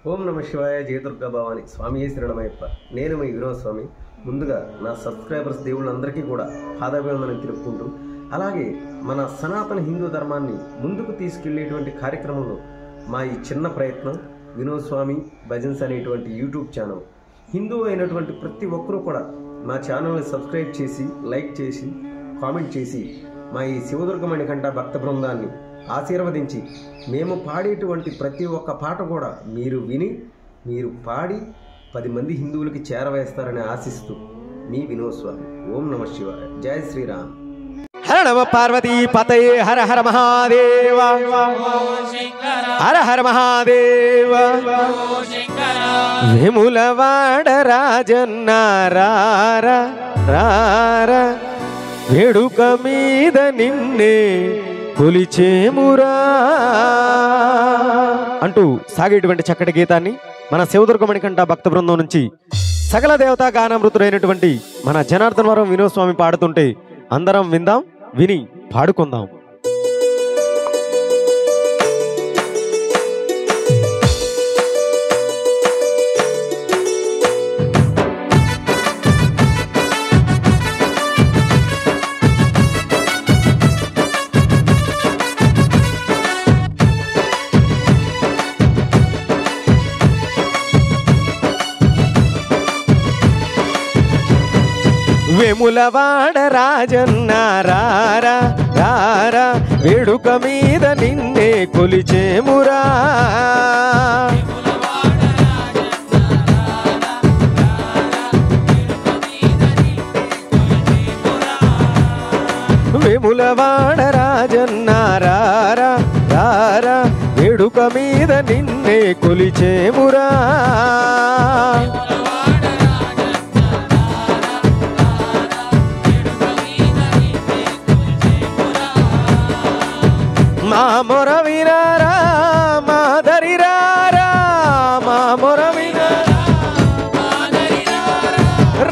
ఓం నమ శివాయ. జయదుర్గా భవాని. స్వామి శరణమయ్యప్ప. నేను మీ వినోద్ స్వామి. ముందుగా నా సబ్స్క్రైబర్స్ దేవుళ్ళందరికీ కూడా పాదాభివందనం తెలుపుకుంటూ, అలాగే మన సనాతన హిందూ ధర్మాన్ని ముందుకు తీసుకెళ్లేటువంటి కార్యక్రమంలో మా ఈ చిన్న ప్రయత్నం వినోద్ స్వామి భజన్స్ అనేటువంటి యూట్యూబ్ ఛానల్. హిందూ అయినటువంటి ప్రతి ఒక్కరూ కూడా మా ఛానల్ని సబ్స్క్రైబ్ చేసి, లైక్ చేసి, కామెంట్ చేసి మా ఈ శివదుర్గమణికంఠ భక్త బృందాన్ని ఆశీర్వదించి, మేము పాడేటువంటి ప్రతి ఒక్క పాట కూడా మీరు విని, మీరు పాడి 10 మంది హిందువులకి చేరవేస్తారని ఆశిస్తూ మీ వినోద్ స్వామి. ఓం నమ శివాయ. జై శ్రీరామ్. హర నమ పార్వతీ పతయే. హర హర మహాదేవ. హర హర మహాదేవ. వేములవాడ రాజన్న రార రార, వేడుక మీద నిన్నే కొలిచేమురా అంటూ సాగేటువంటి చక్కటి గీతాన్ని మన శివదుర్గమణికంఠ భక్త బృందం నుంచి సకల దేవతా గానామృతుడైనటువంటి మన జనార్దన వరం వినోద్ స్వామి పాడుతుంటే అందరం విందాం, విని పాడుకుందాం. వేములవాడ రాజన్న రారా రారా, వేడుక మీద నిన్నే కొలిచేమురా. వేములవాడ రాజన్న రారా రారా, వేడుక మీద నిన్నే కొలిచేమురా. మా మొర వినారా, మా దరిరారా, మా మొర వినారా,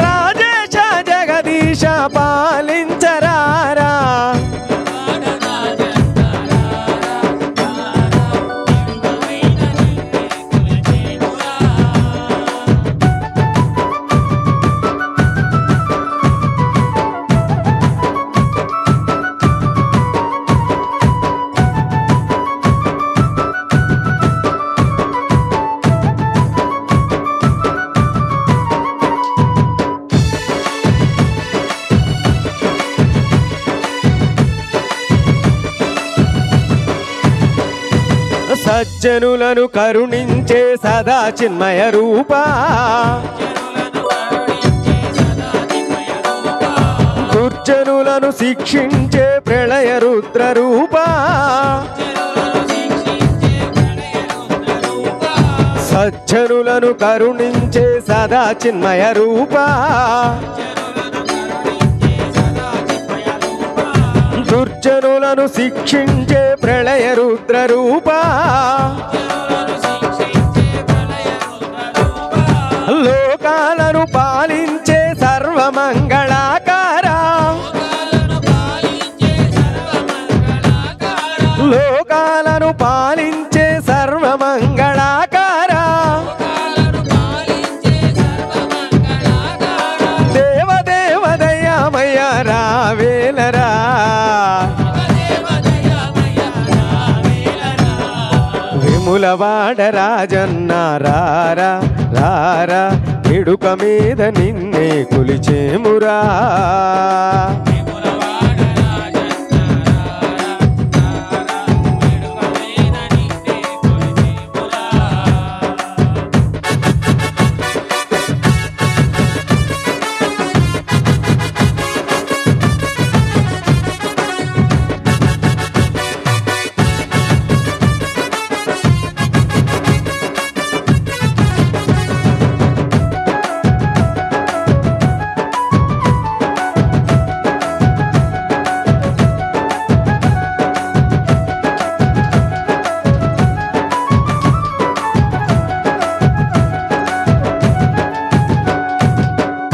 రాజేశ జగదీశ పాలించరారా. సజ్జనులను కరుణించే సదా చిన్మయ రూపా, దుర్జనులను శిక్షించే ప్రళయ రుద్ర రూపా. సజ్జనులను కరుణించే సదా చిన్మయ రూపా, దుర్జనులను శిక్షించే ప్రళయ రుద్ర రూపా. లోకాలను పాలించే సర్వమంగళాకారా, లోకాలను పాలించే సర్వమంగళాకారా. దేవదేవ దయామయ రావేలరా, వేములవాడ రాజన్న రారా రారా, వేడుక మీద నిన్నే కొలిచేమురా.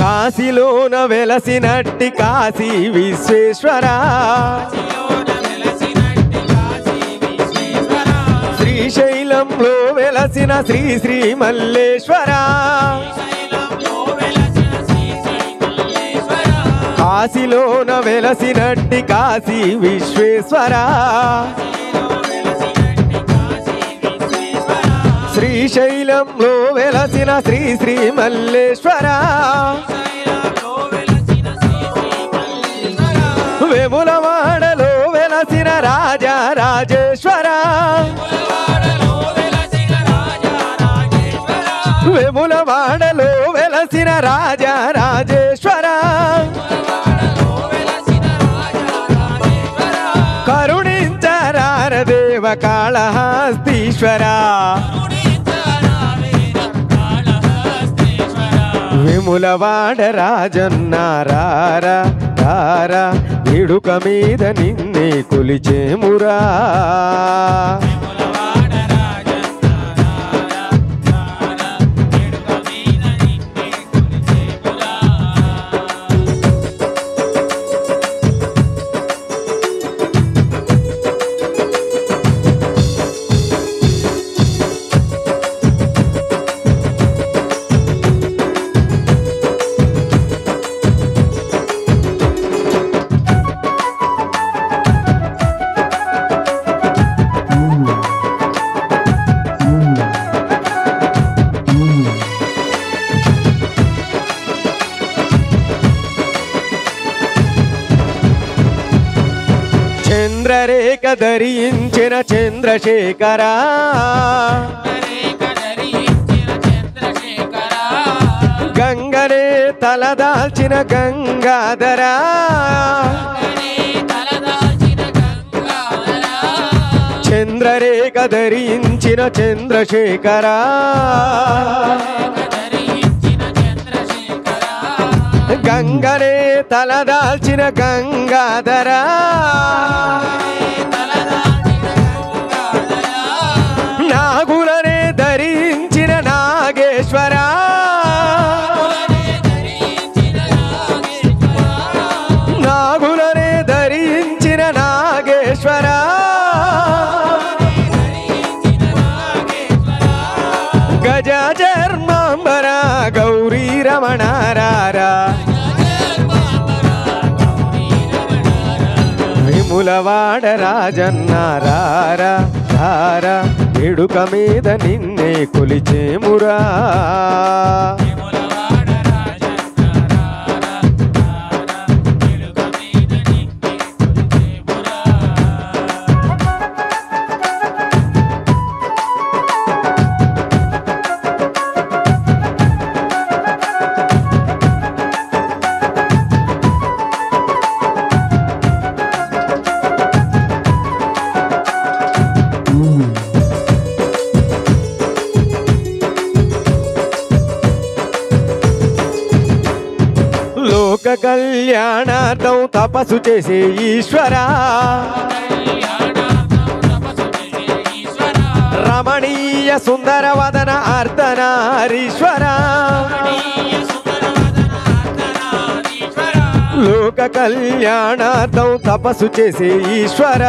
కాశీలోన వెలసినట్టి కాశీ విశ్వేశ్వర, శ్రీశైలంలో వెలసిన శ్రీ శ్రీ మల్లేశ్వర కాశీలోన వెలసినట్టి కాశీ విశ్వేశ్వర శ్రీశైలంలో వెలసిన శ్రీ శ్రీ మల్లేశ్వర వేములవాడలో వెలసిన రాజా రాజేశ్వర వేములవాడలో వెలసిన రాజా రాజేశ్వర కరుణించరార దేవ కాళహస్తీశ్వర విములవాడ రాజన్న రారా రారా వేడుక మీద నిన్నే కొలిచేమురా చంద్రరేఖ ధరించిన చంద్రశేఖర గంగనే తలదాల్చిన గంగాధర చంద్రరేఖ ధరించిన చంద్రశేఖర గంగనే తలదాల్చిన గంగాధర నాగులనే ధరించిన నాగేశ్వర నాగులనే ధరించిన నాగేశ్వర గజ చర్మాంబర గౌరీ రమణారారా విములవాడ రాజన్న రారా రారా వేడుక మీద నిన్నే కొలిచేమురా లోక కళ్యాణార్థం తపస్సు చేసే ఈశ్వర రమణీయ సుందర వదన అర్ధనారీశ్వర లోక కళ్యాణార్థం తపస్సు చేసే ఈశ్వర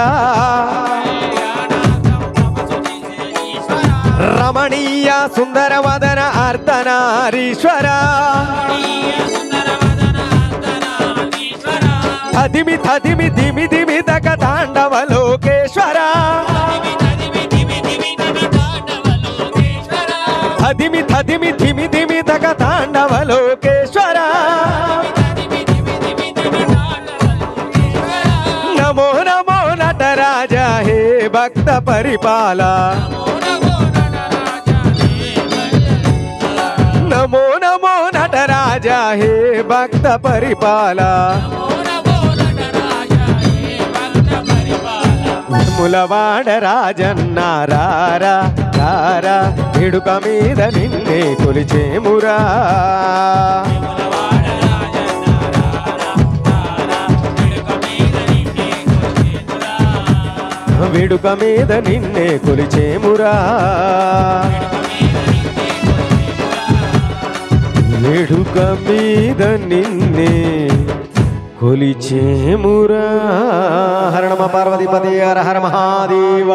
రమణీయ సుందర వదన అర్ధనారీశ్వర అదిమి తదిమి దిమి దిమి తక తాండవ లోకేశ్వర అదిమి తదిమి దిమి దిమి తక తాండవ లోకేశ్వర నమో నమో నటరాజ హే భక్త పరిపాల నమో నమో నటరాజ హే భక్త పరిపాల విములవాడ రాజన్న రారా రారా వేడుక మీద నిన్నే కొలిచేమురా వేడుక మీద నిన్నే కొలిచేమురా వేడుక మీద నిన్నే కొలిచేమురా. హర నమ పార్వతీపతి హర హర మహాదేవ.